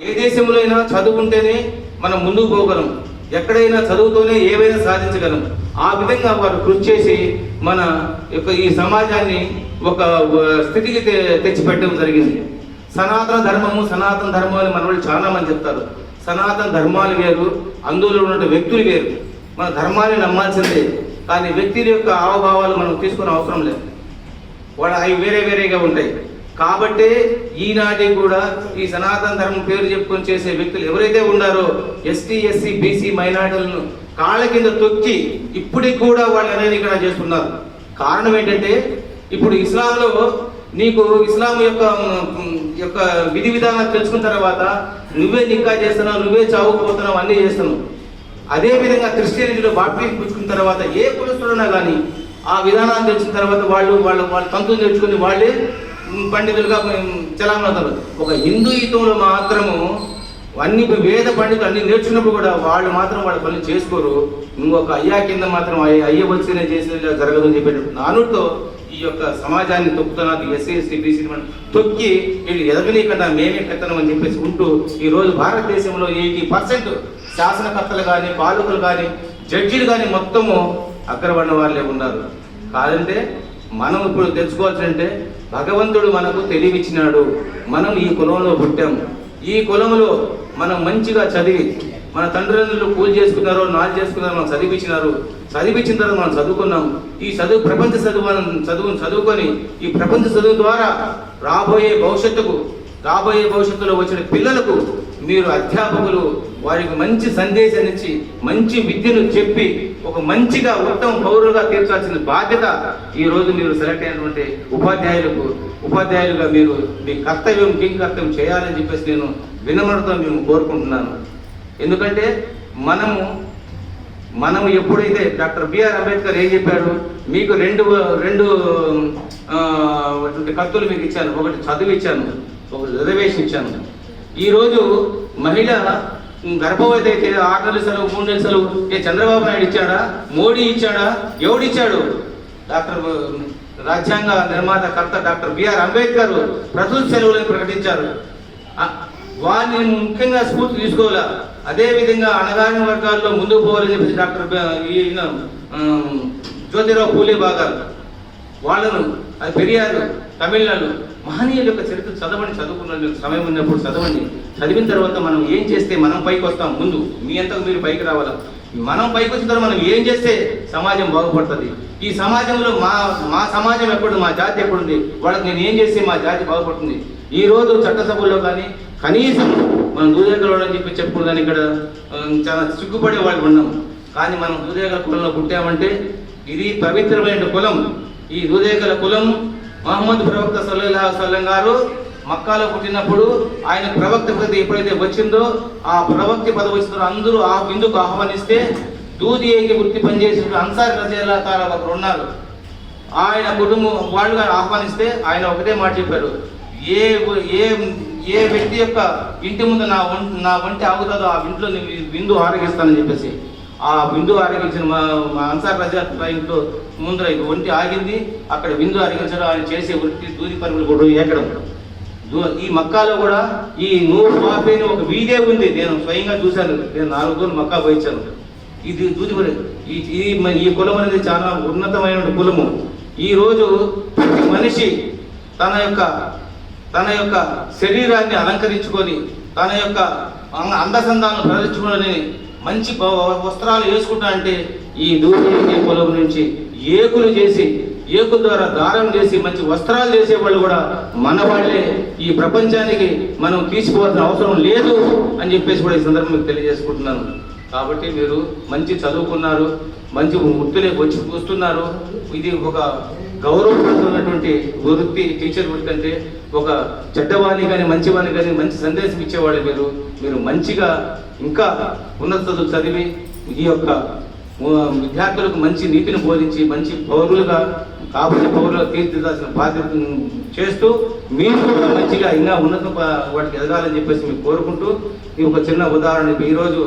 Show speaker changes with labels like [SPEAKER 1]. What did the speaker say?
[SPEAKER 1] ఏ దేశంలో అయినా చదువుకుంటేనే మనం ముందుకు పోగలం, ఎక్కడైనా చదువుతోనే ఏవైనా సాధించగలం. ఆ విధంగా వారు కృషి చేసి మన యొక్క ఈ సమాజాన్ని ఒక స్థితికి తెచ్చిపెట్టడం జరిగింది. సనాతన ధర్మం అని మన వాళ్ళు చాలా మంది చెప్తారు. సనాతన ధర్మాలు వేరు, అందులో ఉన్న వ్యక్తులు వేరు. మన ధర్మాన్ని నమ్మాల్సిందే, కానీ వ్యక్తుల యొక్క హావభావాలు మనం తీసుకునే అవసరం లేదు. అవి వేరేగా ఉంటాయి. కాబట్టి ఈనాటికి కూడా ఈ సనాతన ధర్మం పేరు చెప్పుకొని చేసే వ్యక్తులు ఎవరైతే ఉన్నారో ఎస్టీ, ఎస్సీ, బీసీ మైనార్టీలను కాళ్ళ కింద తొక్కి ఇప్పటికి కూడా వాళ్ళు అనేది ఇక్కడ చేస్తున్నారు. కారణం ఏంటంటే, ఇప్పుడు ఇస్లాంలో నీకు ఇస్లాం యొక్క విధి విధానాలు తెలుసుకున్న తర్వాత నువ్వే నికా చేస్తున్నావు, నువ్వే చావుకుపోతున్నావు, అన్నీ చేస్తున్నావు. అదేవిధంగా క్రిస్టియానిటీలో బాప్టిజం పుచ్చుకున్న తర్వాత ఏ కులస్తుడైనా కానీ ఆ విధానాన్ని తెలిసిన తర్వాత వాళ్ళ తంతులు తెచ్చుకుని వాళ్ళే పండితులుగా చలామవుతారు. ఒక హిందూయితంలో మాత్రము అన్ని వేద పండితులు అన్ని నేర్చుకున్నప్పుడు కూడా వాళ్ళు మాత్రం వాళ్ళ పనులు చేసుకోరు. ఇంకొక అయ్యా కింద మాత్రం అయ్య వచ్చినే చేసేలా జరగదు అని చెప్పేటప్పుడు నానుడితో ఈ యొక్క సమాజాన్ని తొక్కుతున్నారు. ఎస్సీ, ఎస్టీ, బీసీ తొక్కి వీళ్ళు ఎదగనీయకుండా మేమే పెత్తనం అని చెప్పేసి ఉంటూ ఈరోజు భారతదేశంలో 80% శాసనకర్తలు కానీ, పాలకులు కానీ, జడ్జీలు కానీ మొత్తము అగ్రవర్ణ వాళ్ళే ఉన్నారు. కాదంటే మనం ఇప్పుడు తెలుసుకోవాల్సిందంటే, భగవంతుడు మనకు తెలివిచ్చినాడు. మనం ఈ కులంలో పుట్టాం. ఈ కులంలో మనం మంచిగా చదివి, మన తండ్రులు పూజ చేసుకున్నారో నాలు చేసుకున్నారో మనం చదివించిన తర్వాత మనం చదువుకున్నాం. ఈ ప్రపంచ చదువుకొని ఈ ప్రపంచ చదువు ద్వారా రాబోయే భవిష్యత్తులో వచ్చిన పిల్లలకు మీరు అధ్యాపకులు వారికి మంచి సందేశాన్ని ఇచ్చి మంచి విద్యను చెప్పి ఒక మంచిగా ఉత్తమ పౌరులుగా తీర్చాల్సిన బాధ్యత ఈ రోజు మీరు సెలెక్ట్ అయినటువంటి ఉపాధ్యాయులుగా మీరు మీ కర్తవ్యం చేయాలని చెప్పేసి నేను వినమ్రతతో మేము కోరుకుంటున్నాను. ఎందుకంటే మనము ఎప్పుడైతే డాక్టర్ బిఆర్ అంబేద్కర్ ఏం చెప్పాడు, మీకు రెండు కత్తులు మీకు ఇచ్చాను, ఒకటి చదువు ఇచ్చాను, ఒకటి రిజర్వేషన్ ఇచ్చాను. ఈరోజు మహిళ గర్భవతి అయితే 6 నెలల సెలవు, 3 నెలల సెలవు చంద్రబాబు నాయుడు ఇచ్చాడా, మోడీ ఇచ్చాడా, ఎవడిచ్చాడు? రాజ్యాంగ నిర్మాత కర్త డాక్టర్ బిఆర్ అంబేద్కర్ ప్రసూతి సెలవులను ప్రకటించారు. వారిని ముఖ్యంగా స్ఫూర్తి తీసుకోవాలా. అదేవిధంగా అణగారిన వర్గాల్లో ముందుకు పోవాలని చెప్పేసి డాక్టర్ జ్యోతిరావు పూలే బాగా వాళ్ళను, అది పెరియారు, తమిళనాడు మహనీయుల యొక్క చరిత్ర చదువుకున్న సమయం ఉన్నప్పుడు చదివిన తర్వాత మనం ఏం చేస్తే మనం పైకి వస్తాం. ముందు మీ అంతకు మీరు పైకి రావాలా. మనం పైకి వచ్చిన తర్వాత మనం ఏం చేస్తే సమాజం బాగుపడుతుంది. ఈ సమాజంలో మా సమాజం ఎక్కడుంది, మా జాతి ఎక్కడుంది, వాళ్ళకి నేను ఏం చేస్తే మా జాతి బాగుపడుతుంది. ఈ రోజు చట్టసభల్లో కానీ కనీసం మనం దూదేగలు అని చెప్పుకున్నాను. ఇక్కడ చాలా సిగ్గుపడే వాళ్ళు ఉన్నాం. కానీ మనం దూదేగల కులంలో పుట్టామంటే ఇది పవిత్రమైన కులం. ఈ దూదేగల కులం మహమ్మద్ ప్రవక్త సల్లల్లాహు అలైహి వసల్లం గారు మక్కాలో పుట్టినప్పుడు ఆయన ప్రవక్త పదవి ఎప్పుడైతే వచ్చిందో ఆ ప్రవక్త పదవి వచ్చిందో అందరూ ఆ విందుకు ఆహ్వానిస్తే దూది ఏకి వృత్తి పనిచేసిన అన్సార్ రజీయల్లాహు తాలా ఒకరు ఉన్నారు. ఆయన కుటుంబం వాళ్ళుగా ఆహ్వానిస్తే ఆయన ఒకటే మాట చెప్పారు, ఏ వ్యక్తి యొక్క ఇంటి ముందు నా వంటి ఆగుతుందో ఆ ఇంట్లో విందు ఆరగిస్తానని చెప్పేసి ఆ విందు ఆరగించిన మా అన్సార్ రజా ఇంట్లో ముందర ఒంటి ఆగింది. అక్కడ విందు ఆరగించడం, ఆయన చేసే వృత్తి దూది పరుగులు కూడా ఏకడం. ఈ మక్కాలో కూడా ఈ నూరు మాఫీ ఒక వీధే ఉంది. నేను స్వయంగా చూశాను. నేను 4 రోజులు మక్కా పోయించాను. ఇది దూది ఈ కులం అనేది చాలా ఉన్నతమైన కులము. ఈరోజు ప్రతి మనిషి తన యొక్క శరీరాన్ని అలంకరించుకొని తన యొక్క అందసందాలను ప్రదర్శించుకొని మంచి వస్త్రాలు వేసుకుంటా అంటే ఈ దూది కులం నుంచి ఏకుల ద్వారా దారం చేసి మంచి వస్త్రాలు చేసేవాళ్ళు కూడా మన వాళ్ళే. ఈ ప్రపంచానికి మనం తీసుకోవాల్సిన అవసరం లేదు అని చెప్పేసి కూడా ఈ సందర్భంగా తెలియజేసుకుంటున్నాను. కాబట్టి మీరు మంచి చదువుకున్నారు, మంచి వృత్తిలోకి వస్తున్నారు. ఇది ఒక గౌరవప్రదమైనటువంటి వృత్తి. టీచర్ వృత్తి అంటే ఒక చెడ్డవాణి కానీ మంచివాణి కానీ మంచి సందేశం ఇచ్చేవాళ్ళు మీరు మంచిగా ఇంకా ఉన్నత చదువు చదివి ఈ యొక్క విద్యార్థులకు మంచి నీతిని బోధించి మంచి కాబోయే పౌరులుగా తీర్చిదాల్సిన బాధ్యత చేస్తూ మీరు కూడా మంచిగా ఇంకా ఉన్నత వాటికి ఎదగాలని చెప్పేసి మీకు కోరుకుంటూ ఈ ఒక చిన్న ఉదాహరణ ఈరోజు